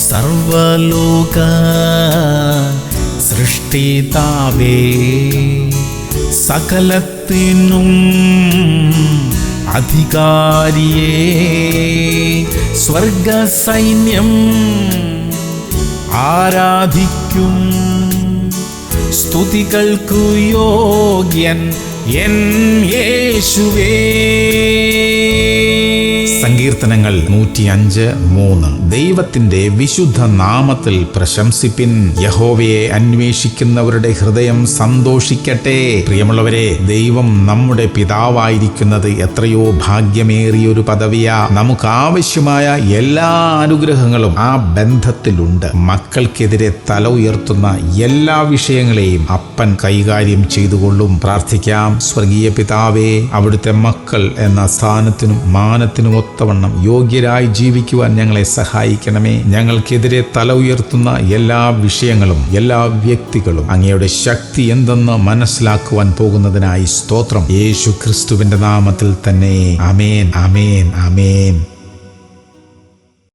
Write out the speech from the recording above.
സർവലോക സൃഷ്ടിതാവേ, സകലത്തിനും അധികാരിയേ, സ്വർഗസൈന്യം ആരാധിക്കും, സ്തുതികൾക്കു യോഗ്യൻ എൻ യേശുവേ. സങ്കീർത്തനങ്ങൾ 105:3. ദൈവത്തിന്റെ വിശുദ്ധ നാമത്തിൽ പ്രശംസിപ്പിൻ, യഹോവയെ അന്വേഷിക്കുന്നവരുടെ ഹൃദയം സന്തോഷിക്കട്ടെ. പ്രിയമുള്ളവരെ, ദൈവം നമ്മുടെ പിതാവായിരിക്കുന്നത് എത്രയോ ഭാഗ്യമേറിയൊരു പദവിയാ. നമുക്ക് ആവശ്യമായ എല്ലാ അനുഗ്രഹങ്ങളും ആ ബന്ധത്തിലുണ്ട്. മക്കൾക്കെതിരെ തല ഉയർത്തുന്ന എല്ലാ വിഷയങ്ങളെയും അപ്പൻ കൈകാര്യം ചെയ്തുകൊള്ളും. പ്രാർത്ഥിക്കാം. സ്വർഗീയ പിതാവേ, അവിടുത്തെ മക്കൾ എന്ന സ്ഥാനത്തിനും മാനത്തിനും ഒത്തവണ്ണം യോഗ്യരായി ജീവിക്കുവാൻ ഞങ്ങളെ സഹായിക്കണമേ. ഞങ്ങൾക്കെതിരെ തല ഉയർത്തുന്ന എല്ലാ വിഷയങ്ങളും എല്ലാ വ്യക്തികളും അങ്ങയുടെ ശക്തി എന്തെന്ന് മനസ്സിലാക്കുവാൻ പോകുന്നതിനായി സ്തോത്രം. യേശു ക്രിസ്തുവിന്റെ നാമത്തിൽ തന്നെ. ആമേൻ, ആമേൻ, ആമേൻ.